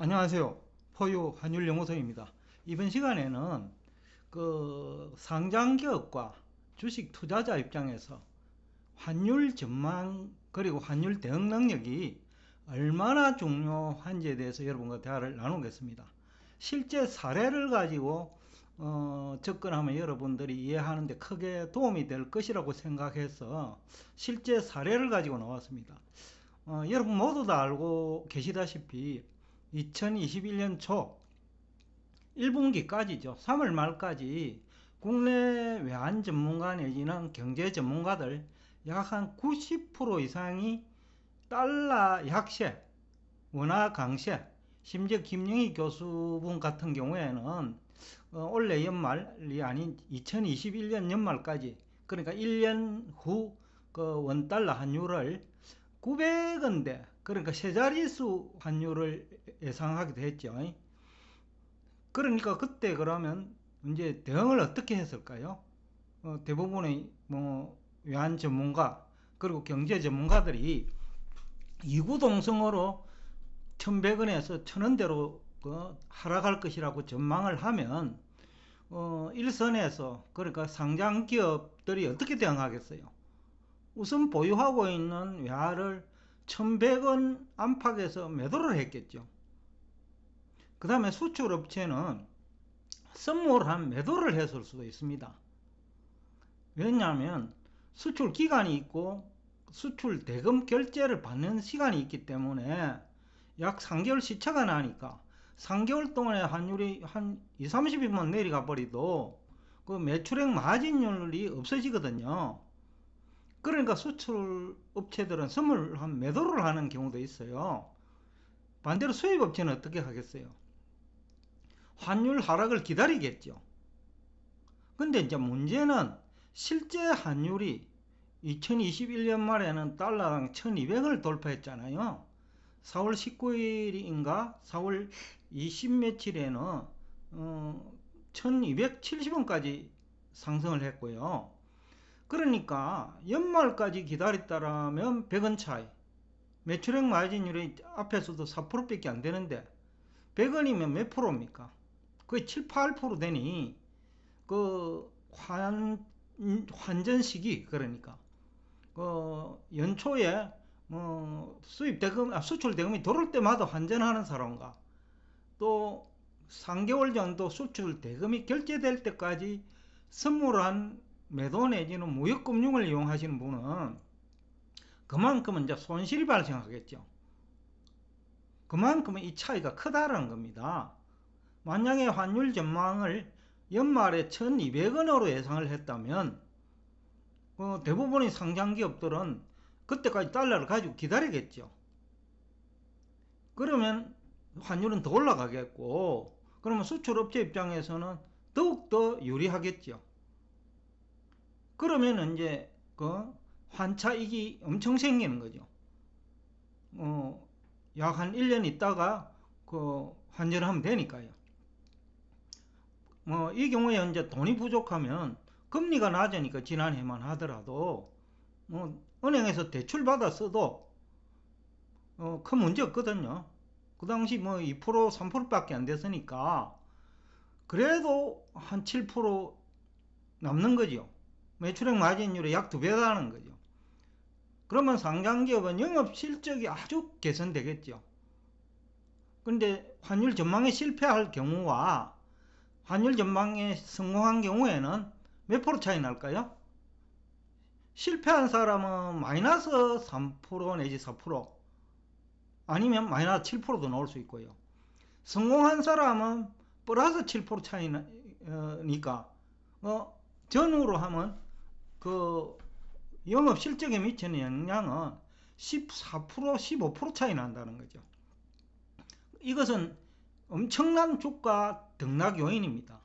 안녕하세요. 포유 환율연구소입니다. 이번 시간에는 상장기업과 주식 투자자 입장에서 환율 전망 그리고 환율 대응 능력이 얼마나 중요한지에 대해서 여러분과 대화를 나누겠습니다. 실제 사례를 가지고 접근하면 여러분들이 이해하는 데 크게 도움이 될 것이라고 생각해서 실제 사례를 가지고 나왔습니다. 여러분 모두 다 알고 계시다시피 2021년 초 1분기까지죠. 3월 말까지 국내 외환 전문가 내지는 경제 전문가들 약 한 90% 이상이 달러 약세, 원화 강세, 심지어 김영희 교수분 같은 경우에는 올해 연말이 아닌 2021년 연말까지, 그러니까 1년 후 그 원달러 환율을 900원대, 그러니까 세 자릿수 환율을 예상하기도 했죠. 그러니까 그때 그러면 이제 대응을 어떻게 했을까요? 대부분의 외환 전문가 그리고 경제 전문가들이 이구동성으로 1100원에서 1000원대로 하락할 것이라고 전망을 하면 일선에서, 그러니까 상장 기업들이 어떻게 대응하겠어요? 우선 보유하고 있는 외화를 1100원 안팎에서 매도를 했겠죠. 그 다음에 수출업체는 선물한 매도를 했을 수도 있습니다. 왜냐하면 수출 기간이 있고 수출 대금 결제를 받는 시간이 있기 때문에 약 3개월 시차가 나니까 3개월 동안에 환율이 한 2, 30일만 내려가 버리도 그 매출액 마진율이 없어지거든요. 그러니까 수출 업체들은 선물한 매도를 하는 경우도 있어요. 반대로 수입 업체는 어떻게 하겠어요? 환율 하락을 기다리겠죠. 근데 이제 문제는 실제 환율이 2021년 말에는 달러당 1200을 돌파했잖아요. 4월 19일인가 4월 20 며칠에는 1270원까지 상승을 했고요. 그러니까 연말까지 기다렸다면 100원 차이, 매출액 마진율이 앞에서도 4%밖에 안 되는데 100원이면 몇 프로입니까? 거의 7, 8% 되니 그 환전 시기, 그러니까 연초에 수입 대금, 수출 대금이 들어올 때마다 환전하는 사람과 또 3개월 정도 수출 대금이 결제될 때까지 선물한 매도 내지는 무역금융을 이용하시는 분은 그만큼은 이제 손실이 발생하겠죠. 그만큼 이 차이가 크다는 겁니다. 만약에 환율 전망을 연말에 1200원으로 예상을 했다면 대부분의 상장기업들은 그때까지 달러를 가지고 기다리겠죠. 그러면 환율은 더 올라가겠고, 그러면 수출업체 입장에서는 더욱더 유리하겠죠. 그러면 이제 그 환차익이 엄청 생기는 거죠. 약 한 1년 있다가 환전을 하면 되니까요. 이 경우에 이제 돈이 부족하면 금리가 낮으니까 지난해만 하더라도 은행에서 대출 받아 써도 큰 문제 없거든요. 그 당시 2% 3%밖에 안 됐으니까 그래도 한 7% 남는 거죠. 매출액 마진율이 약 2배라는 거죠. 그러면 상장기업은 영업 실적이 아주 개선되겠죠. 근데 환율 전망에 실패할 경우와 환율 전망에 성공한 경우에는 몇 프로 차이 날까요? 실패한 사람은 마이너스 3% 내지 4%, 아니면 마이너스 7%도 나올 수 있고요. 성공한 사람은 플러스 7% 차이니까 전후로 하면 그 영업 실적에 미치는 영향은 14%, 15% 차이 난다는 거죠. 이것은 엄청난 주가 등락 요인입니다.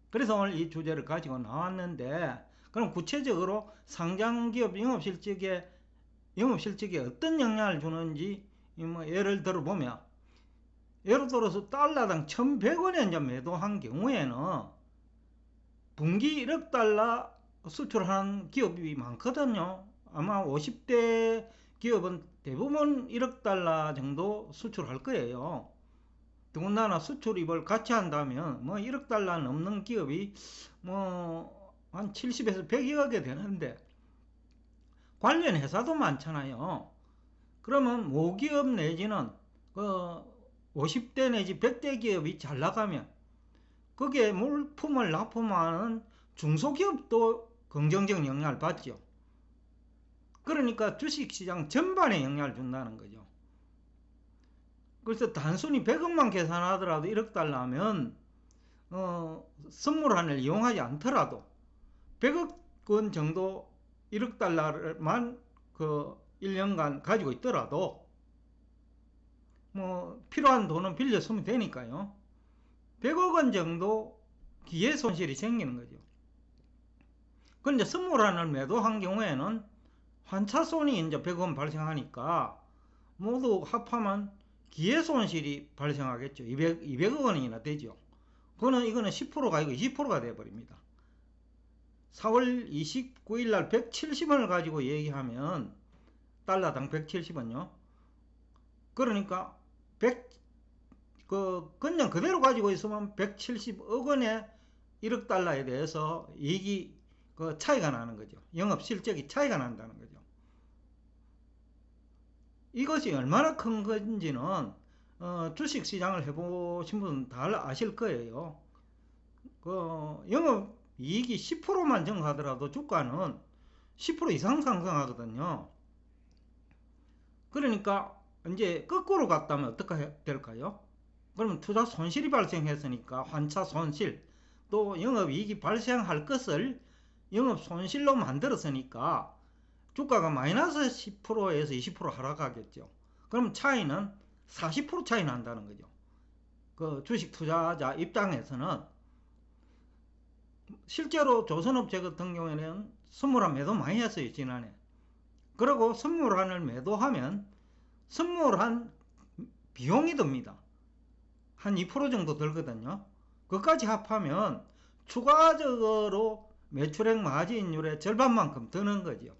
그래서 오늘 이 주제를 가지고 나왔는데, 그럼 구체적으로 상장기업 영업실적에 어떤 영향을 주는지 예를 들어보면, 예를 들어서 달러당 1100원에 이제 매도한 경우에는 분기 1억 달러 수출하는 기업이 많거든요. 아마 50대 기업은 대부분 1억 달러 정도 수출할 거예요. 더군다나 수출입을 같이 한다면 뭐 1억 달러 넘는 기업이 뭐 한 70에서 100억이 되는데 관련 회사도 많잖아요. 그러면 모기업 내지는 그 50대 내지 100대 기업이 잘 나가면 거기에 물품을 납품하는 중소기업도 긍정적 영향을 받죠. 그러니까 주식시장 전반에 영향을 준다는 거죠. 그래서 단순히 100억만 계산하더라도 1억 달러면 선물환을 이용하지 않더라도 100억 원 정도 1억 달러만 그 1년간 가지고 있더라도 뭐 필요한 돈은 빌려 쓰면 되니까요. 100억 원 정도 기회 손실이 생기는 거죠. 그런데 선물환을 매도한 경우에는 환차손이 이제 100억 원 발생하니까 모두 합하면 기회 손실이 발생하겠죠. 200억 원이나 되죠. 이거는 10%가 아니고 20%가 되어버립니다. 4월 29일 날 170원을 가지고 얘기하면 달러당 170원요. 그러니까 그냥 그대로 가지고 있으면 170억 원의 1억 달러에 대해서 이익이 차이가 나는 거죠. 영업 실적이 차이가 난다는 거죠. 이것이 얼마나 큰 건지는 주식 시장을 해보신 분은 다 아실 거예요. 영업 이익이 10%만 증가하더라도 주가는 10% 이상 상승하거든요. 그러니까 이제 거꾸로 갔다면 어떻게 될까요? 그러면 투자 손실이 발생했으니까 환차 손실, 또 영업이익이 발생할 것을 영업 손실로 만들었으니까 주가가 마이너스 10%에서 20% 하락하겠죠. 그럼 차이는 40% 차이 난다는 거죠. 그 주식 투자자 입장에서는 실제로 조선업체 같은 경우에는 선물환 매도 많이 했어요, 지난해. 그리고 선물환을 매도하면 선물환 비용이 듭니다. 한 2% 정도 들거든요. 그까지 합하면 추가적으로 매출액 마진율의 절반만큼 드는 거죠.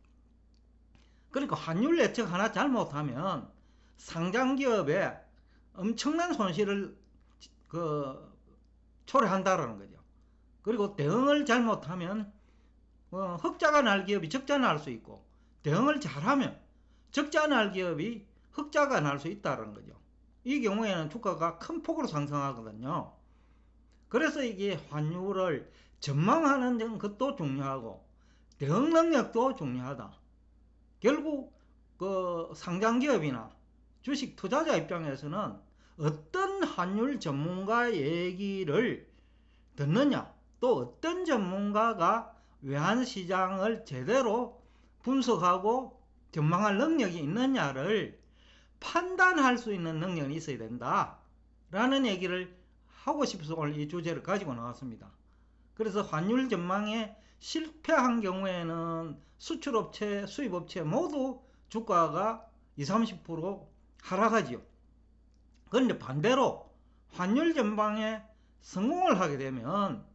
그러니까 환율 예측 하나 잘못하면 상장기업에 엄청난 손실을 초래한다는 거죠. 그리고 대응을 잘못하면 흑자가 날 기업이 적자 날 수 있고, 대응을 잘하면 적자 날 기업이 흑자가 날 수 있다는 거죠. 이 경우에는 주가가 큰 폭으로 상승하거든요. 그래서 이게 환율을 전망하는 것도 중요하고 대응 능력도 중요하다. 결국 상장기업이나 주식 투자자 입장에서는 어떤 환율 전문가 얘기를 듣느냐, 또 어떤 전문가가 외환시장을 제대로 분석하고 전망할 능력이 있느냐를 판단할 수 있는 능력이 있어야 된다 라는 얘기를 하고 싶어서 오늘 이 주제를 가지고 나왔습니다. 그래서 환율 전망에 실패한 경우에는 수출업체, 수입업체 모두 주가가 20, 30% 하락하지요. 그런데 반대로 환율 전망에 성공을 하게 되면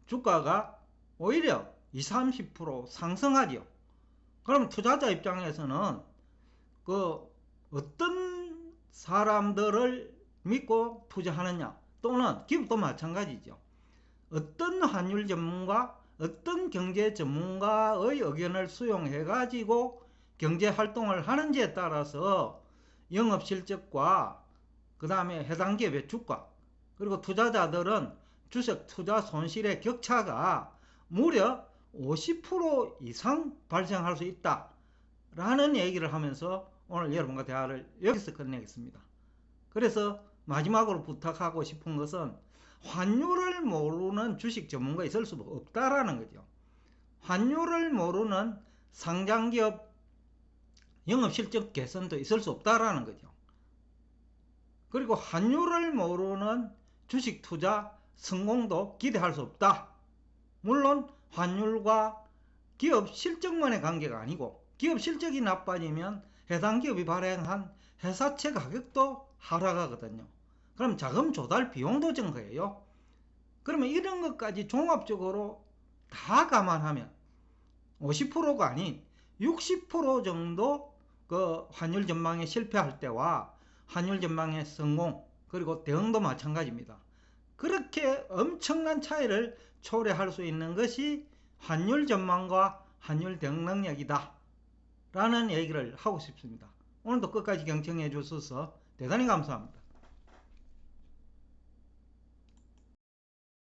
주가가 오히려 20, 30% 상승하지요. 그럼 투자자 입장에서는 어떤 사람들을 믿고 투자하느냐, 또는 기업도 마찬가지죠. 어떤 환율 전문가, 어떤 경제 전문가의 의견을 수용해 가지고 경제 활동을 하는지에 따라서 영업 실적과 그 다음에 해당 기업의 주가, 그리고 투자자들은 주식 투자 손실의 격차가 무려 50% 이상 발생할 수 있다 라는 얘기를 하면서 오늘 여러분과 대화를 여기서 끝내겠습니다. 그래서 마지막으로 부탁하고 싶은 것은 환율을 모르는 주식 전문가 있을 수 없다라는 거죠. 환율을 모르는 상장기업 영업실적 개선도 있을 수 없다라는 거죠. 그리고 환율을 모르는 주식 투자 성공도 기대할 수 없다. 물론 환율과 기업 실적만의 관계가 아니고, 기업 실적이 나빠지면 해당 기업이 발행한 회사채 가격도 하락하거든요. 그럼 자금 조달 비용도 증가해요. 그러면 이런 것까지 종합적으로 다 감안하면 50%가 아닌 60% 정도 환율 전망에 실패할 때와 환율 전망의 성공, 그리고 대응도 마찬가지입니다. 그렇게 엄청난 차이를 초래할 수 있는 것이 환율 전망과 환율 대응 능력이다 라는 얘기를 하고 싶습니다. 오늘도 끝까지 경청해 주셔서 대단히 감사합니다.